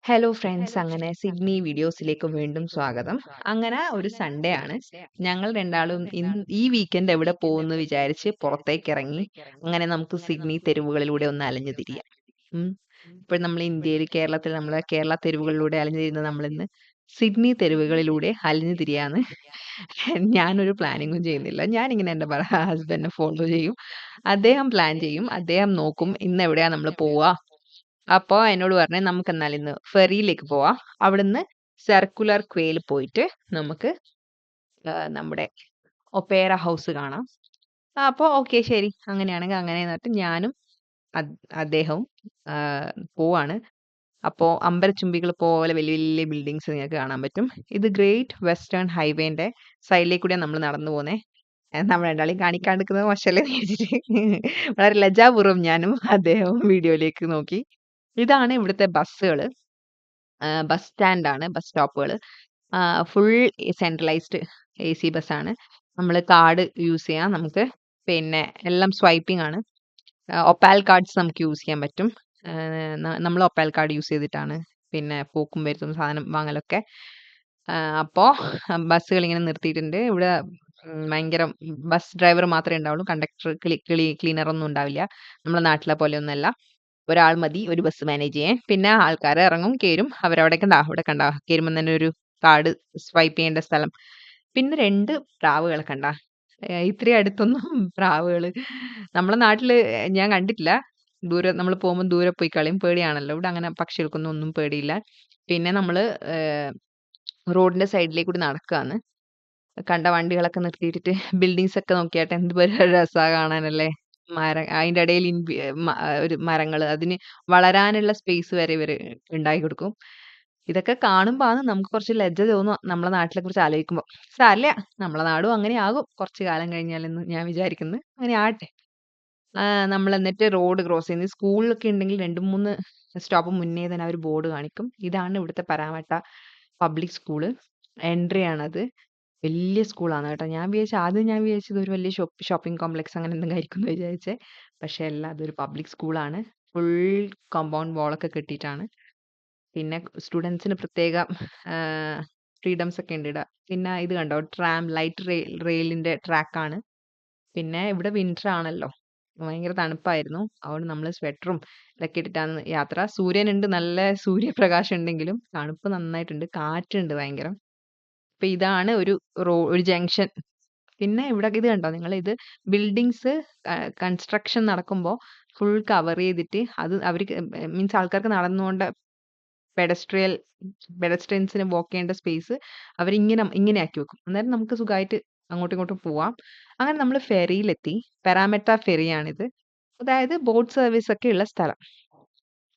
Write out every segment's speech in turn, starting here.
Hello friends, അങ്ങനെ Sydney വീഡിയോസിലേക്ക് വീണ്ടും സ്വാഗതം. അങ്ങനെ ഒരു സൺഡേ ആണ്. ഞങ്ങൾ രണ്ടാളും ഈ വീക്കെൻഡ് എവിടെ പോകുമെന്ന് വിചാരിച്ച് പുറത്തേക്ക് ഇറങ്ങി. അങ്ങനെ നമുക്ക് സിഡ്നി തെരുവുകളിലൂടെ ഒന്ന് അലഞ്ഞു തിരിയാം. ഉം. ഇപ്പോൾ നമ്മൾ ഇന്ത്യയിൽ, കേരളത്തിൽ നമ്മളെ കേരള തെരുവുകളിലൂടെ അലഞ്ഞു തിരിയുന്നത് നമ്മളിന്ന് സിഡ്നി തെരുവുകളിലൂടെ അലഞ്ഞു തിരിയാന്ന്. ഞാനൊരു പ്ലാനിങ്ങും ചെയ്യുന്നില്ല. ഞാനിങ്ങനെ എൻ്റെ ഹസ്ബൻഡിനെ ഫോളോ ചെയ്യും. അദ്ദേഹം പ്ലാൻ ചെയ്യും. അദ്ദേഹം നോക്കും ഇന്ന് എവിടെയാ നമ്മൾ പോവാ. അപ്പൊ എന്നോട് പറഞ്ഞു നമുക്കെന്നാൽ ഇന്ന് ഫെറിയിലേക്ക് പോവാം. അവിടുന്ന് സർക്കുലർ ക്വേയിൽ പോയിട്ട് നമുക്ക് നമ്മുടെ ഒപ്പേറ ഹൗസ് കാണാം. അപ്പൊ ഓക്കെ ശരി. അങ്ങനെയാണെങ്കിൽ അങ്ങനെ എന്നിട്ട് ഞാനും അദ്ദേഹവും പോവാണ്. അപ്പോ അമ്പരച്ചുംബികൾ പോലെ വലിയ വലിയ ബിൽഡിങ്സ് നിങ്ങൾക്ക് കാണാൻ പറ്റും. ഇത് ഗ്രേറ്റ് വെസ്റ്റേൺ ഹൈവേന്റെ സൈഡിലേക്ക് കൂടിയാണ് നമ്മൾ നടന്നു പോകുന്നത്. നമ്മൾ രണ്ടാളെയും കാണിക്കാണ്ടിരിക്കുന്നത് മോശമല്ലേ എന്ന് വിചാരിച്ചിട്ട് വളരെ ലജ്ജാപൂർവ്വം ഞാനും അദ്ദേഹവും വീഡിയോയിലേക്ക് നോക്കി. ഇതാണ് ഇവിടുത്തെ ബസ്സുകള്. ബസ് സ്റ്റാൻഡാണ്, ബസ് സ്റ്റോപ്പുകള്. ഫുൾ സെൻട്രലൈസ്ഡ് എസി ബസ്സാണ്. നമ്മള് കാർഡ് യൂസ് ചെയ്യാം നമുക്ക്. പിന്നെ എല്ലാം സ്വൈപ്പിംഗ് ആണ്. ഒപ്പാൽ കാർഡ്സ് നമുക്ക് യൂസ് ചെയ്യാൻ പറ്റും. നമ്മൾ ഒപ്പാൽ കാർഡ് യൂസ് ചെയ്തിട്ടാണ് പിന്നെ പോക്കും വരുത്തും സാധനം വാങ്ങലൊക്കെ. അപ്പോ ബസ്സുകളിങ്ങനെ നിർത്തിയിട്ടുണ്ട്. ഇവിടെ ഭയങ്കര ബസ് ഡ്രൈവർ മാത്രമേ ഉണ്ടാവുള്ളൂ. കണ്ടക്ടർ, ക്ലീനറൊന്നും ഉണ്ടാവില്ല. നമ്മളെ നാട്ടിലെ പോലെയൊന്നുമല്ല. ഒരാൾ മതി ഒരു ബസ് മാനേജ് ചെയ്യാൻ. പിന്നെ ആൾക്കാര് ഇറങ്ങും, കേറും. അവരവിടേക്ക് ഇവിടെ കണ്ടാ കേറുമ്പോ തന്നെ ഒരു കാർഡ് സ്വൈപ്പ് ചെയ്യേണ്ട സ്ഥലം. പിന്നെ 2 പ്രാവുകളെ കണ്ടാ? ഇത്രയും അടുത്തൊന്നും പ്രാവുകള് നമ്മളെ നാട്ടില് ഞാൻ കണ്ടിട്ടില്ല. ദൂരെ നമ്മള് പോകുമ്പോ ദൂരെ പോയി കളയും. പേടിയാണല്ലോ. ഇവിടെ അങ്ങനെ പക്ഷികൾക്കൊന്നും ഒന്നും പേടിയില്ല. പിന്നെ നമ്മള് റോഡിന്റെ സൈഡിലേക്ക് കൂടി നടക്കാണ്. കണ്ട വണ്ടികളൊക്കെ നിർത്തിയിട്ടിട്ട് ബിൽഡിങ്സ് ഒക്കെ നോക്കിയാട്ടെ എന്ത് രസാ കാണാനല്ലേ. അതിന്റെ ഇടയിൽ ഒരു മരങ്ങള് അതിന് വളരാനുള്ള സ്പേസ് വരെ ഇവര് ഉണ്ടാക്കി കൊടുക്കും. ഇതൊക്കെ കാണുമ്പോഴാണ് നമുക്ക് കുറച്ച് ലജ്ജ തോന്നുക നമ്മളെ നാട്ടിലെ കുറിച്ച് ആലോചിക്കുമ്പോ. സാരമില്ല, നമ്മളെ നാടും അങ്ങനെ ആകും കുറച്ച് കാലം കഴിഞ്ഞാലെന്ന് ഞാൻ വിചാരിക്കുന്നു. അങ്ങനെ ആവട്ടെ. നമ്മൾ എന്നിട്ട് റോഡ് ക്രോസ് ചെയ്യുന്നത് സ്കൂളിലൊക്കെ ഉണ്ടെങ്കിൽ 2-3 സ്റ്റോപ്പ് മുന്നേ തന്നെ അവർ ബോർഡ് കാണിക്കും. ഇതാണ് ഇവിടുത്തെ പരാമട്ട പബ്ലിക് സ്കൂള്. എൻട്രി ആണത്. വലിയ സ്കൂളാണ് കേട്ടോ. ആദ്യം ഞാൻ വിചാരിച്ചത് ഒരു വലിയ ഷോപ്പിംഗ് കോംപ്ലക്സ് അങ്ങനെ എന്തെങ്കിലും ആയിരിക്കും എന്ന് വിചാരിച്ചേ. പക്ഷെ അല്ല, അതൊരു പബ്ലിക് സ്കൂളാണ്. ഫുൾ കോമ്പൗണ്ട് വാളൊക്കെ കെട്ടിയിട്ടാണ്. പിന്നെ സ്റ്റുഡൻസിന് പ്രത്യേക ഫ്രീഡംസ് ഒക്കെ ഉണ്ട് ഇവിടെ. പിന്നെ ഇത് കണ്ടോ, ലൈറ്റ് റെയിലിന്റെ ട്രാക്കാണ്. പിന്നെ ഇവിടെ വിന്റർ ആണല്ലോ, ഭയങ്കര തണുപ്പായിരുന്നു. അതുകൊണ്ട് നമ്മൾ സ്വെറ്ററും ഇതൊക്കെ ഇട്ടിട്ടാണ് യാത്ര. സൂര്യനുണ്ട്, നല്ല സൂര്യപ്രകാശം ഉണ്ടെങ്കിലും തണുപ്പ് നന്നായിട്ടുണ്ട്, കാറ്റുണ്ട് ഭയങ്കര. അപ്പൊ ഇതാണ് ഒരു ജംഗ്ഷൻ. പിന്നെ ഇവിടെ ഇത് കണ്ടോ നിങ്ങൾ, ഇത് ബിൽഡിങ്സ് കൺസ്ട്രക്ഷൻ നടക്കുമ്പോ ഫുൾ കവർ ചെയ്തിട്ട് അത് അവർക്ക് മീൻസ് ആൾക്കാർക്ക് നടന്നുകൊണ്ട് പെഡസ്ട്രിയൻസിന് വാക്ക് ചെയ്യേണ്ട സ്പേസ് ഇങ്ങനെ ആക്കി വെക്കും. അന്നേരം നമുക്ക് സുഖമായിട്ട് അങ്ങോട്ടും ഇങ്ങോട്ടും പോവാം. അങ്ങനെ നമ്മൾ ഫെറിയിലെത്തി. പെരാമെറ്റ ഫെറിയാണിത്. അതായത് ബോട്ട് സർവീസ് ഒക്കെ ഉള്ള സ്ഥലം.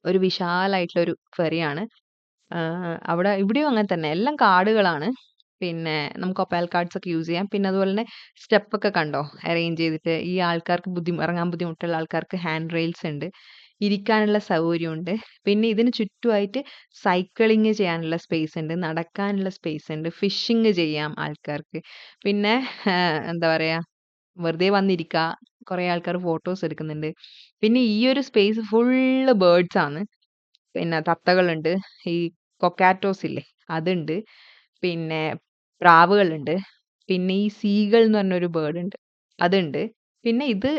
ഒരു വിശാലായിട്ടുള്ള ഒരു ഫെറിയാണ്. അവിടെ ഇവിടെയും അങ്ങനെ തന്നെ എല്ലാം കാർഡുകളാണ്. പിന്നെ നമുക്ക് ഒപ്പാൽ കാർഡ്സ് ഒക്കെ യൂസ് ചെയ്യാം. പിന്നെ അതുപോലെ തന്നെ സ്റ്റെപ്പ് ഒക്കെ കണ്ടോ അറേഞ്ച് ചെയ്തിട്ട്. ഈ ആൾക്കാർക്ക് ഇറങ്ങാൻ ബുദ്ധിമുട്ടുള്ള ആൾക്കാർക്ക് ഹാൻഡ് റെയിൽസ് ഉണ്ട്. ഇരിക്കാനുള്ള സൗകര്യമുണ്ട്. പിന്നെ ഇതിന് ചുറ്റുമായിട്ട് സൈക്ലിംഗ് ചെയ്യാനുള്ള സ്പേസ് ഉണ്ട്, നടക്കാനുള്ള സ്പേസ് ഉണ്ട്, ഫിഷിംഗ് ചെയ്യാം ആൾക്കാർക്ക്. പിന്നെ എന്താ പറയാ, വെറുതെ വന്നിരിക്കുക. കുറെ ആൾക്കാർ ഫോട്ടോസ് എടുക്കുന്നുണ്ട്. പിന്നെ ഈ ഒരു സ്പേസ് ഫുള്ള് ബേർഡ്സ് ആണ്. പിന്നെ തത്തകളുണ്ട്, ഈ കൊക്കാറ്റോസ് ഇല്ലേ അതുണ്ട്, പിന്നെ പ്രാവുകളുണ്ട്, പിന്നെ ഈ സീകൾ എന്ന് പറഞ്ഞൊരു ബേർഡ് ഉണ്ട്, അതുണ്ട്. പിന്നെ ഇത്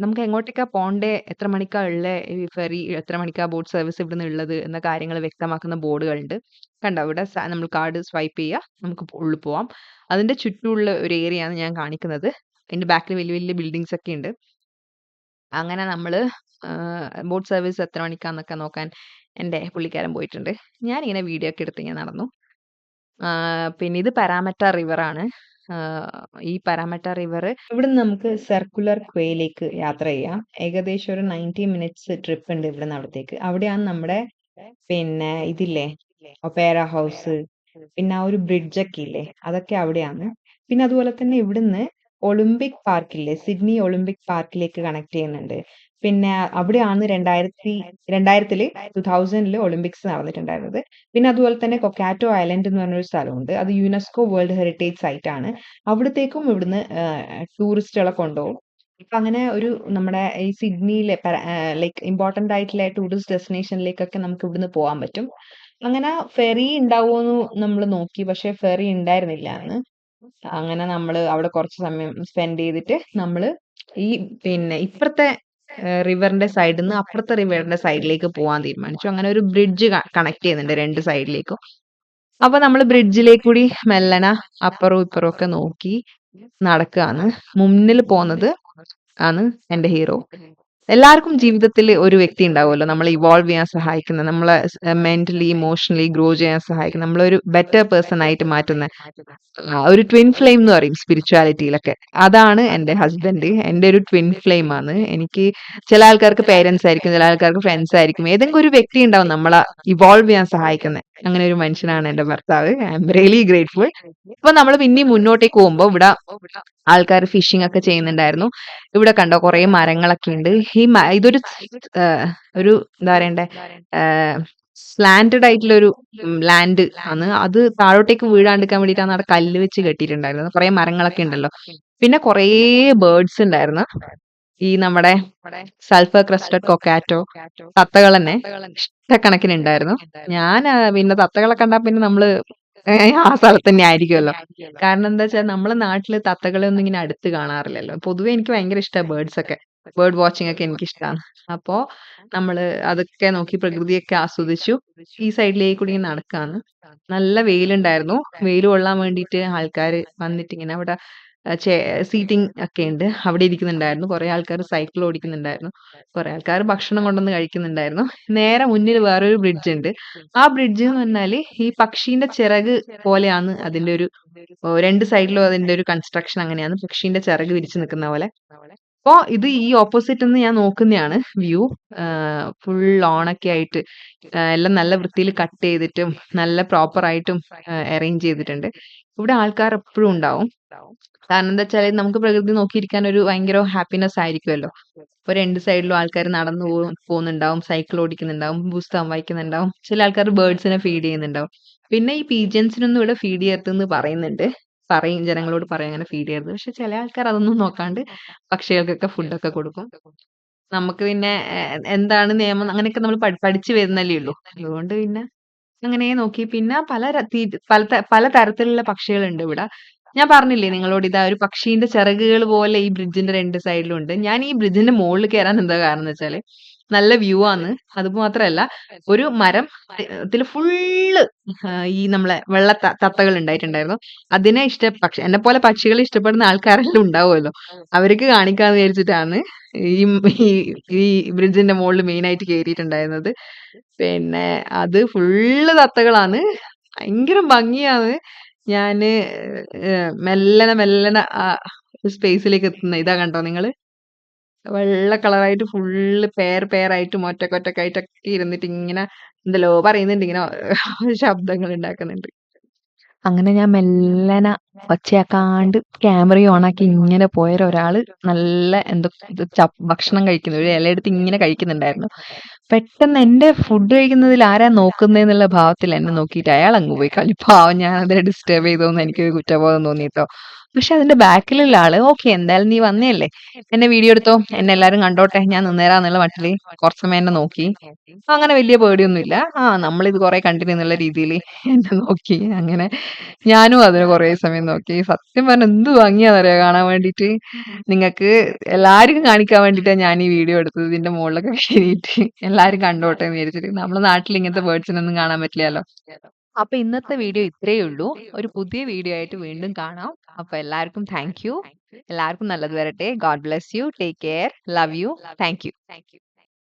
നമുക്ക് എങ്ങോട്ടേക്കാ പോണ്ടേ, എത്ര മണിക്കാ ഉള്ളേ, ഈ ഫെറി എത്ര മണിക്കാ ബോട്ട് സർവീസ് ഇവിടുന്ന് ഉള്ളത് എന്ന കാര്യങ്ങൾ വ്യക്തമാക്കുന്ന ബോർഡുകളുണ്ട്. കണ്ടോ, ഇവിടെ നമ്മൾ കാർഡ് സ്വൈപ്പ് ചെയ്യുക, നമുക്ക് ഉള്ളിൽ പോവാം. അതിന്റെ ചുറ്റുമുള്ള ഒരു ഏരിയ ആണ് ഞാൻ കാണിക്കുന്നത്. അതിന്റെ ബാക്കിൽ വലിയ വലിയ ബിൽഡിങ്സ് ഒക്കെ ഉണ്ട്. അങ്ങനെ നമ്മള് ബോട്ട് സർവീസ് എത്ര മണിക്കാന്നൊക്കെ നോക്കാൻ എൻ്റെ പുള്ളിക്കാരൻ പോയിട്ടുണ്ട്. ഞാനിങ്ങനെ വീഡിയോ ഒക്കെ എടുത്ത് ഇങ്ങനെ നടന്നു. പിന്നെ ഇത് പരാമറ്റ റിവറാണ്. ഈ പരാമറ്റ റിവർ ഇവിടുന്ന് നമുക്ക് സർക്കുലർ ക്വേയിലേക്ക് യാത്ര ചെയ്യാം. ഏകദേശം ഒരു 90 മിനിറ്റ്സ് ട്രിപ്പ് ഉണ്ട് ഇവിടുന്ന് അവിടത്തേക്ക്. അവിടെയാണ് നമ്മുടെ പിന്നെ ഇതില്ലേ ഒപ്പേറ ഹൗസ്, പിന്നെ ആ ഒരു ബ്രിഡ്ജ് ഒക്കെ ഇല്ലേ അതൊക്കെ അവിടെയാണ്. പിന്നെ അതുപോലെ തന്നെ ഇവിടുന്ന് ഒളിമ്പിക് പാർക്കില്ലേ, സിഡ്നി ഒളിമ്പിക് പാർക്കിലേക്ക് കണക്ട് ചെയ്യുന്നുണ്ട്. പിന്നെ അവിടെയാണ് 2000-ല് ഒളിമ്പിക്സ് നടന്നിട്ടുണ്ടായിരുന്നത്. പിന്നെ അതുപോലെ തന്നെ കൊക്കാറ്റോ ഐലൻഡ് എന്ന് പറഞ്ഞൊരു സ്ഥലമുണ്ട്. അത് യുനെസ്കോ വേൾഡ് ഹെറിറ്റേജ് സൈറ്റ് ആണ്. അവിടത്തേക്കും ഇവിടുന്ന് ടൂറിസ്റ്റുകളെ കൊണ്ടുപോകും. അപ്പൊ അങ്ങനെ ഒരു നമ്മുടെ ഈ സിഡ്നിയിലെ ലൈക്ക് ഇമ്പോർട്ടന്റ് ആയിട്ടുള്ള ടൂറിസ്റ്റ് ഡെസ്റ്റിനേഷനിലേക്കൊക്കെ നമുക്ക് ഇവിടുന്ന് പോകാൻ പറ്റും. അങ്ങനെ ഫെറി ഉണ്ടാവുമെന്ന് നമ്മൾ നോക്കി. പക്ഷെ ഫെറി ഉണ്ടായിരുന്നില്ല അന്ന്. അങ്ങനെ നമ്മള് അവിടെ കുറച്ച് സമയം സ്പെൻഡ് ചെയ്തിട്ട് നമ്മള് ഈ പിന്നെ ഇപ്പുറത്തെ റിവറിന്റെ സൈഡിൽ നിന്ന് അപ്പുറത്തെ റിവറിന്റെ സൈഡിലേക്ക് പോകാൻ തീരുമാനിച്ചു. അങ്ങനെ ഒരു ബ്രിഡ്ജ് കണക്ട് ചെയ്യുന്നുണ്ട് രണ്ട് സൈഡിലേക്കും. അപ്പൊ നമ്മള് ബ്രിഡ്ജിലേക്ക് കൂടി മെല്ലന അപ്പുറവും ഇപ്പുറവും ഒക്കെ നോക്കി നടക്കുകയാണ്. മുന്നിൽ പോകുന്നത് ആണ് എന്റെ ഹീറോ. എല്ലാവർക്കും ജീവിതത്തിൽ ഒരു വ്യക്തി ഉണ്ടാവുമല്ലോ നമ്മളെ ഇവോൾവ് ചെയ്യാൻ സഹായിക്കുന്ന, നമ്മളെ മെന്റലി ഇമോഷണലി ഗ്രോ ചെയ്യാൻ സഹായിക്കുന്ന, നമ്മളൊരു ബെറ്റർ പേഴ്സൺ ആയിട്ട് മാറ്റുന്ന ഒരു ട്വിൻ ഫ്ലെയിം എന്ന് പറയും സ്പിരിച്വാലിറ്റിയിലൊക്കെ. അതാണ് എന്റെ ഹസ്ബൻഡ്. എന്റെ ഒരു ട്വിൻ ഫ്ലെയിം ആണ്. എനിക്ക് ചില ആൾക്കാർക്ക് പേരൻസ് ആയിരിക്കും, ചില ആൾക്കാർക്ക് ഫ്രണ്ട്സ് ആയിരിക്കും, ഏതെങ്കിലും ഒരു വ്യക്തി ഉണ്ടാവും നമ്മളെ ഇവോൾവ് ചെയ്യാൻ സഹായിക്കുന്നത്. അങ്ങനെ ഒരു മനുഷ്യനാണ് എന്റെ ഭർത്താവ്. I am really grateful. അപ്പൊ നമ്മൾ പിന്നെയും മുന്നോട്ടേക്ക് പോകുമ്പോ ഇവിടെ ആൾക്കാർ ഫിഷിംഗ് ഒക്കെ ചെയ്യുന്നുണ്ടായിരുന്നു. ഇവിടെ കണ്ടോ കുറെ മരങ്ങളൊക്കെ ഉണ്ട്. ഇതൊരു ഒരു എന്താ പറയണ്ടേ, സ്ലാന്റഡ് ആയിട്ടുള്ള ഒരു ലാൻഡ് ആണ്. അത് താഴോട്ടേക്ക് വീഴാണ്ടിരിക്കാൻ വേണ്ടിയിട്ടാണ് അവിടെ കല്ല് വെച്ച് കെട്ടിയിട്ടുണ്ടായിരുന്നത്. കുറെ മരങ്ങളൊക്കെ ഉണ്ടല്ലോ. പിന്നെ കുറേ ബേർഡ്സ് ഉണ്ടായിരുന്നു. ഈ നമ്മുടെ സൾഫർ ക്രസ്റ്റഡ് കൊക്കാറ്റോ, തത്തകൾ തന്നെ ഇഷ്ടക്കണക്കിന് ഉണ്ടായിരുന്നു. ഞാൻ പിന്നെ തത്തകളെ കണ്ടാ പിന്നെ നമ്മള് ആ സ്ഥലത്ത് തന്നെ ആയിരിക്കുമല്ലോ. കാരണം എന്താ വെച്ചാൽ നമ്മളെ നാട്ടില് തത്തകളെ ഒന്നും ഇങ്ങനെ അടുത്ത് കാണാറില്ലല്ലോ. പൊതുവെ എനിക്ക് ഭയങ്കര ഇഷ്ടമാണ് ബേർഡ്സ് ഒക്കെ. ബേർഡ് വാച്ചിങ് ഒക്കെ എനിക്ക് ഇഷ്ടമാണ്. അപ്പോ നമ്മള് അതൊക്കെ നോക്കി പ്രകൃതിയൊക്കെ ആസ്വദിച്ചു ഈ സൈഡിലേക്ക് കൂടി ഇങ്ങനെ നടക്കാണ്. നല്ല വെയിലുണ്ടായിരുന്നു. വെയിൽ കൊള്ളാൻ വേണ്ടിയിട്ട് ആൾക്കാർ വന്നിട്ട് ഇങ്ങനെ അവിടെ സീറ്റിംഗ് ഒക്കെ ഉണ്ട്, അവിടെ ഇരിക്കുന്നുണ്ടായിരുന്നു. കുറെ ആൾക്കാർ സൈക്കിൾ ഓടിക്കുന്നുണ്ടായിരുന്നു, കുറെ ആൾക്കാർ ഭക്ഷണം കൊണ്ടുവന്ന് കഴിക്കുന്നുണ്ടായിരുന്നു. നേരെ മുന്നിൽ വേറൊരു ബ്രിഡ്ജ് ഉണ്ട്. ആ ബ്രിഡ്ജ് എന്ന് പറഞ്ഞാല് ഈ പക്ഷീന്റെ ചിറക് പോലെയാണ് അതിന്റെ ഒരു രണ്ട് സൈഡിലും അതിന്റെ ഒരു കൺസ്ട്രക്ഷൻ അങ്ങനെയാണ്, പക്ഷീന്റെ ചിറക് വിരിച്ചു നിൽക്കുന്ന പോലെ. അപ്പോ ഇത് ഈ ഓപ്പോസിറ്റ് നിന്ന് ഞാൻ നോക്കുന്നതാണ് വ്യൂ. ഫുൾ ഓണൊക്കെ ആയിട്ട് എല്ലാം നല്ല വൃത്തിയിൽ കട്ട് ചെയ്തിട്ടും നല്ല പ്രോപ്പർ ആയിട്ടും അറേഞ്ച് ചെയ്തിട്ടുണ്ട്. ഇവിടെ ആൾക്കാർ എപ്പോഴും ഉണ്ടാവും. കാരണം എന്താ വെച്ചാൽ നമുക്ക് പ്രകൃതി നോക്കിയിരിക്കാൻ ഒരു ഭയങ്കര ഹാപ്പിനെസ് ആയിരിക്കുമല്ലോ. ഇപ്പൊ രണ്ട് സൈഡിലും ആൾക്കാർ നടന്നു പോകുന്നുണ്ടാവും, സൈക്കിൾ ഓടിക്കുന്നുണ്ടാവും, പുസ്തകം വായിക്കുന്നുണ്ടാവും, ചില ആൾക്കാർ ബേർഡ്സിനെ ഫീഡ് ചെയ്യുന്നുണ്ടാവും. പിന്നെ ഈ പീജൻസിനൊന്നും ഇവിടെ ഫീഡ് ചെയ്യരുതെന്ന് പറയുന്നുണ്ട്. ജനങ്ങളോട് പറയും അങ്ങനെ ഫീഡ് ചെയ്യരുത്. പക്ഷെ ചില ആൾക്കാർ അതൊന്നും നോക്കാണ്ട് പക്ഷികൾക്കൊക്കെ ഫുഡൊക്കെ കൊടുക്കും. നമുക്ക് പിന്നെ എന്താണ് നിയമം അങ്ങനെയൊക്കെ നമ്മൾ പഠിച്ചു വരുന്നല്ലേ ഉള്ളൂ. അതുകൊണ്ട് പിന്നെ അങ്ങനെ നോക്കി. പിന്നെ പല തരത്തിലുള്ള പക്ഷികളുണ്ട് ഇവിടെ. ഞാൻ പറഞ്ഞില്ലേ നിങ്ങളോട്, ഇതാ ഒരു പക്ഷീന്റെ ചിറകുകൾ പോലെ ഈ ബ്രിഡ്ജിന്റെ രണ്ട് സൈഡിലും ഉണ്ട്. ഞാൻ ഈ ബ്രിഡ്ജിന്റെ മുകളിൽ കയറാൻ എന്താ കാരണം എന്ന് വെച്ചാല് നല്ല വ്യൂ ആണ്. അത് മാത്രമല്ല, ഒരു മരം ത്തില് ഫുള്ള് ഈ നമ്മളെ വെള്ള തത്തകൾ ഉണ്ടായിട്ടുണ്ടായിരുന്നു. അതിനെ പക്ഷെ എന്നെ പോലെ പക്ഷികളെ ഇഷ്ടപ്പെടുന്ന ആൾക്കാരെല്ലാം ഉണ്ടാവുമല്ലോ, അവർക്ക് കാണിക്കാന്ന് വിചാരിച്ചിട്ടാണ് ഈ ഈ ഈ ബ്രിഡ്ജിന്റെ മുകളിൽ മെയിൻ ആയിട്ട് കയറിയിട്ടുണ്ടായിരുന്നത്. പിന്നെ അത് ഫുള്ള് തത്തകളാണ്. ഭയങ്കര ഭംഗിയാണ്. ഞാന് മെല്ലനെ മെല്ലനെ ആ സ്പേസിലേക്ക് എത്തുന്ന ഇതാ കണ്ടോ നിങ്ങള്. വെള്ള കളറായിട്ട് ഫുള്ള് പെയറായിട്ടും ഒറ്റക്കൊറ്റക്കായിട്ടൊക്കെ ഇരുന്നിട്ട് ഇങ്ങനെ എന്തെല്ലോ പറയുന്നുണ്ട്, ഇങ്ങനെ ശബ്ദങ്ങൾ ഉണ്ടാക്കുന്നുണ്ട്. അങ്ങനെ ഞാൻ മെല്ലനെ ഒച്ചയാക്കാണ്ട് ക്യാമറയും ഓണാക്കി ഇങ്ങനെ പോയൊരു ഒരാള് നല്ല എന്തോ ഭക്ഷണം കഴിക്കുന്നു, ഒരു ഇലയെടുത്ത് ഇങ്ങനെ കഴിക്കുന്നുണ്ടായിരുന്നു. പെട്ടെന്ന് എന്റെ ഫുഡ് കഴിക്കുന്നതിൽ ആരാ നോക്കുന്നേന്നുള്ള ഭാവത്തിൽ എന്നെ നോക്കിയിട്ട് അയാൾ അങ്ങ് പോയി കളി. പാവം, ഞാൻ അതിനെ ഡിസ്റ്റർബ് ചെയ്തോന്ന് എനിക്കൊരു കുറ്റബോധം തോന്നിട്ടോ. പക്ഷെ അതിന്റെ ബാക്കിലുള്ള ആള് ഓക്കെ, എന്തായാലും നീ വന്നേല്ലേ, എന്നെ വീഡിയോ എടുത്തോ, എന്നെ എല്ലാരും കണ്ടോട്ടെ, ഞാൻ നിന്നേരാന്നുള്ള മട്ടില് കുറച്ച് സമയം എന്നെ നോക്കി. അങ്ങനെ വലിയ പേടിയൊന്നുമില്ല. നമ്മളിത് കുറെ കണ്ടിന്യൂ എന്നുള്ള രീതിയിൽ എന്നെ നോക്കി. അങ്ങനെ ഞാനും അതിന് കുറേ സമയം നോക്കി. സത്യം പറഞ്ഞാൽ എന്ത് ഭംഗിയാന്നറിയോ കാണാൻ വേണ്ടിയിട്ട്. നിങ്ങൾക്ക് എല്ലാവർക്കും കാണിക്കാൻ വേണ്ടിയിട്ടാണ് ഞാൻ ഈ വീഡിയോ എടുത്തത്. ഇതിന്റെ മുകളിലൊക്കെ കയറിയിട്ട് എല്ലാവരും കണ്ടോട്ടെ എന്ന് വിചാരിച്ചിട്ട്. നമ്മുടെ നാട്ടിൽ ഇങ്ങനത്തെ ബേർഡ്സിനൊന്നും കാണാൻ പറ്റില്ലല്ലോ. അപ്പൊ ഇന്നത്തെ വീഡിയോ ഇത്രയേ ഉള്ളൂ. ഒരു പുതിയ വീഡിയോ ആയിട്ട് വീണ്ടും കാണാം. അപ്പൊ എല്ലാവർക്കും താങ്ക് യു. എല്ലാവർക്കും നല്ലത് വരട്ടെ. God bless you. Take care. Love you. Thank you.